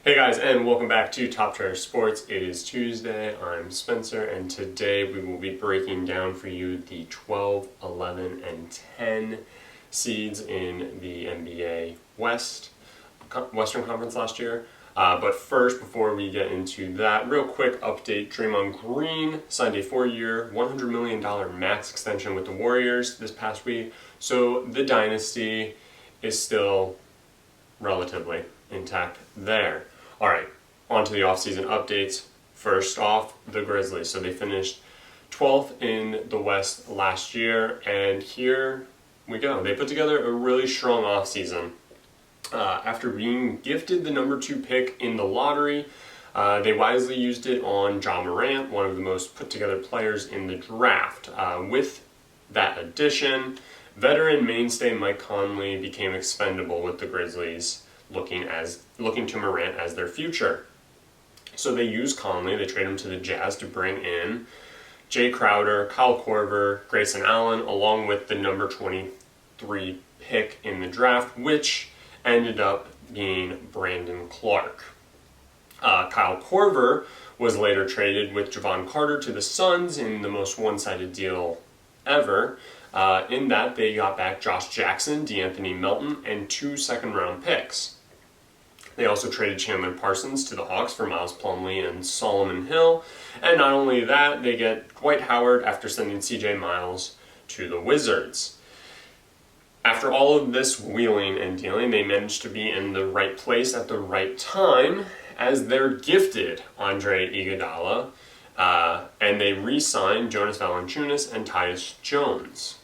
Hey guys, and welcome back to Top Tier Sports. It is Tuesday. I'm Spencer, and today we will be breaking down for you the 12, 11, and 10 seeds in the NBA Western Conference last year. But first, before we get into that, real quick update. Draymond Green signed a 4-year, $100 million max extension with the Warriors this past week. So the dynasty is still relatively intact there. All right, on to the offseason updates. First off, the Grizzlies. So they finished 12th in the West last year, and here we go. They put together a really strong offseason. After being gifted the number 2 pick in the lottery, they wisely used it on Ja Morant, one of the most put-together players in the draft. With that addition, veteran mainstay Mike Conley became expendable with the Grizzlies, looking to Morant as their future. So they use Conley, they trade him to the Jazz to bring in Jay Crowder, Kyle Korver, Grayson Allen, along with the number 23 pick in the draft, which ended up being Brandon Clark. Kyle Korver was later traded with Javon Carter to the Suns in the most one-sided deal ever. In that, they got back Josh Jackson, DeAnthony Melton, and 2 second-round picks. They also traded Chandler Parsons to the Hawks for Miles Plumlee and Solomon Hill. And not only that, they get Dwight Howard after sending CJ Miles to the Wizards. After all of this wheeling and dealing, they managed to be in the right place at the right time as they're gifted Andre Iguodala, and they re-signed Jonas Valanciunas and Tyus Jones.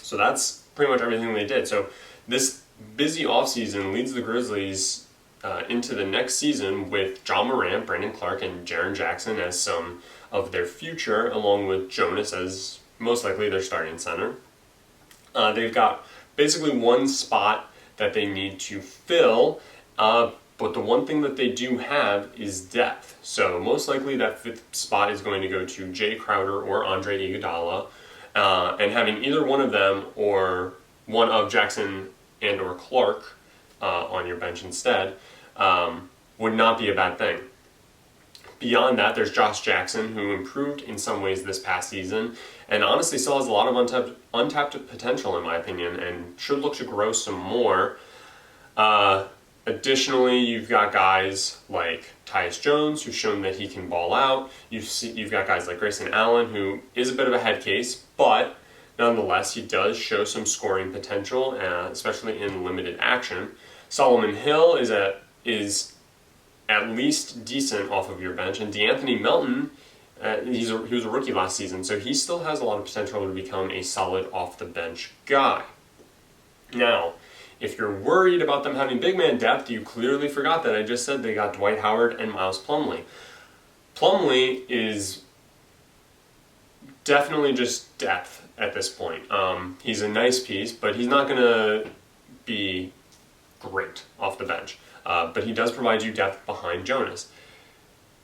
So that's pretty much everything they did. So this busy offseason leads the Grizzlies into the next season with Ja Morant, Brandon Clark, and Jaren Jackson as some of their future, along with Jonas as most likely their starting center. They've got basically one spot that they need to fill, but the one thing that they do have is depth. So most likely that 5th spot is going to go to Jay Crowder or Andre Iguodala, and having either one of them or one of Jackson and or Clark on your bench instead would not be a bad thing. Beyond that, there's Josh Jackson, who improved in some ways this past season, and honestly still has a lot of untapped potential in my opinion, and should look to grow some more. Additionally, you've got guys like Tyus Jones, who's shown that he can ball out. You've got guys like Grayson Allen, who is a bit of a head case, but nonetheless, he does show some scoring potential, especially in limited action. Solomon Hill is at least decent off of your bench, and DeAnthony Melton, he was a rookie last season, so he still has a lot of potential to become a solid off-the-bench guy. Now, if you're worried about them having big man depth, you clearly forgot that I just said they got Dwight Howard and Miles Plumlee. Plumlee is definitely just depth at this point. He's a nice piece, but he's not going to be great off the bench. But he does provide you depth behind Jonas.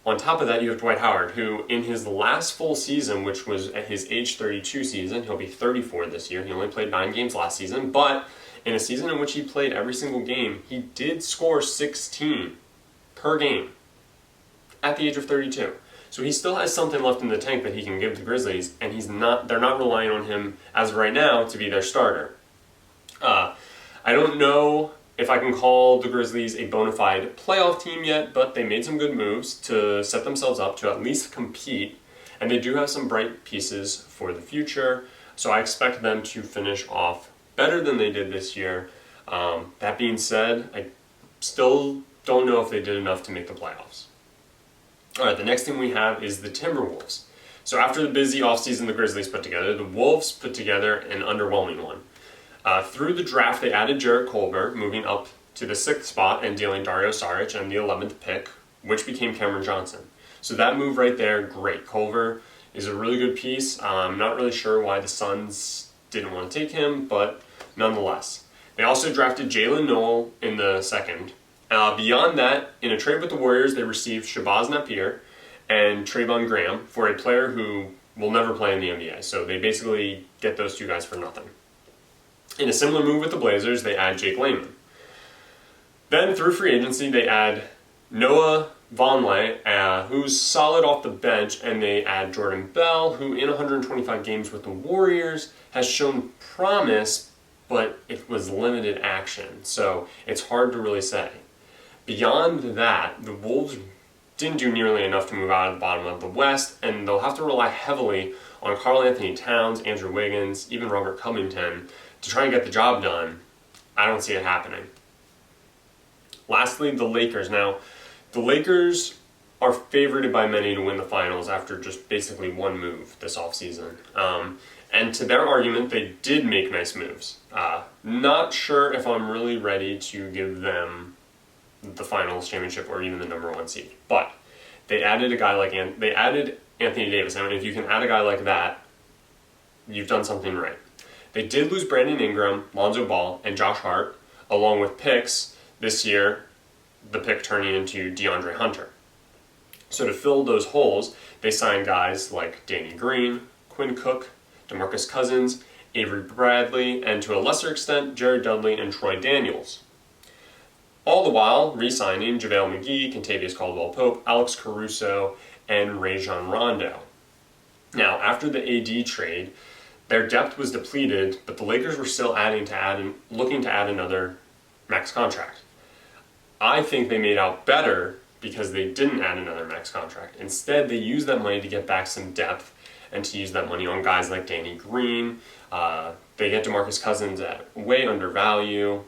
On top of that, you have Dwight Howard, who in his last full season, which was at his age 32 season, he'll be 34 this year. He only played 9 games last season, but in a season in which he played every single game, he did score 16 per game at the age of 32. So he still has something left in the tank that he can give the Grizzlies, and they're not relying on him as of right now to be their starter. I don't know if I can call the Grizzlies a bona fide playoff team yet, but they made some good moves to set themselves up to at least compete, and they do have some bright pieces for the future, so I expect them to finish off better than they did this year. That being said, I still don't know if they did enough to make the playoffs. All right, the next thing we have is the Timberwolves. So after the busy offseason the Grizzlies put together, the Wolves put together an underwhelming one. Through the draft, they added Jarrett Culver, moving up to the 6th spot and dealing Dario Saric and the 11th pick, which became Cameron Johnson. So that move right there, great. Culver is a really good piece. I'm not really sure why the Suns didn't want to take him, but nonetheless. They also drafted Jalen Noel in the 2nd. Beyond that, in a trade with the Warriors, they received Shabazz Napier and Trayvon Graham for a player who will never play in the NBA. So they basically get those 2 guys for nothing. In a similar move with the Blazers, they add Jake Layman. Then through free agency, they add Noah Vonleh, who's solid off the bench, and they add Jordan Bell, who in 125 games with the Warriors has shown promise, but it was limited action, so it's hard to really say. Beyond that, the Wolves didn't do nearly enough to move out of the bottom of the West, and they'll have to rely heavily on Karl Anthony Towns, Andrew Wiggins, even Robert Covington to try and get the job done. I don't see it happening. Lastly, the Lakers. Now, the Lakers are favored by many to win the finals after just basically one move this offseason. And to their argument, they did make nice moves. Not sure if I'm really ready to give them the finals championship or even the number one seed. But they added a guy like they added Anthony Davis. I mean, if you can add a guy like that, you've done something right. They did lose Brandon Ingram, Lonzo Ball, and Josh Hart, along with picks this year, the pick turning into DeAndre Hunter. So to fill those holes, they signed guys like Danny Green, Quinn Cook, DeMarcus Cousins, Avery Bradley, and to a lesser extent, Jared Dudley and Troy Daniels. All the while re-signing JaVale McGee, Kentavious Caldwell-Pope, Alex Caruso, and Rajon Rondo. Now, after the AD trade, their depth was depleted, but the Lakers were still looking to add another max contract. I think they made out better because they didn't add another max contract. Instead, they used that money to get back some depth and to use that money on guys like Danny Green. They get DeMarcus Cousins at way under value.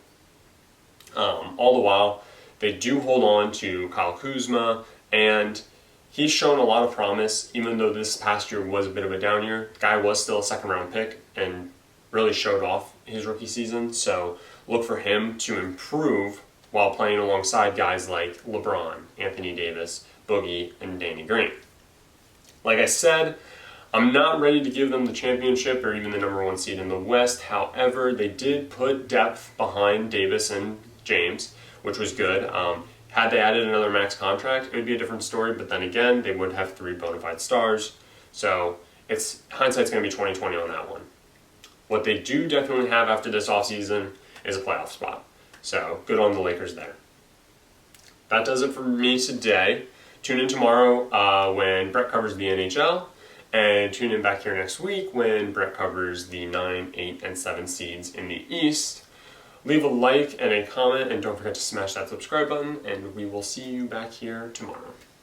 All the while, they do hold on to Kyle Kuzma, and he's shown a lot of promise, even though this past year was a bit of a down year. The guy was still a second-round pick and really showed off his rookie season, so look for him to improve while playing alongside guys like LeBron, Anthony Davis, Boogie, and Danny Green. Like I said, I'm not ready to give them the championship or even the number one seed in the West. However, they did put depth behind Davis and James, which was good. Had they added another max contract, it would be a different story, but then again, they would have 3 bona fide stars. So hindsight's going to be 20/20 on that one. What they do definitely have after this offseason is a playoff spot. So good on the Lakers there. That does it for me today. Tune in tomorrow when Brett covers the NHL, and tune in back here next week when Brett covers the 9, 8, and 7 seeds in the East. Leave a like and a comment, and don't forget to smash that subscribe button, and we will see you back here tomorrow.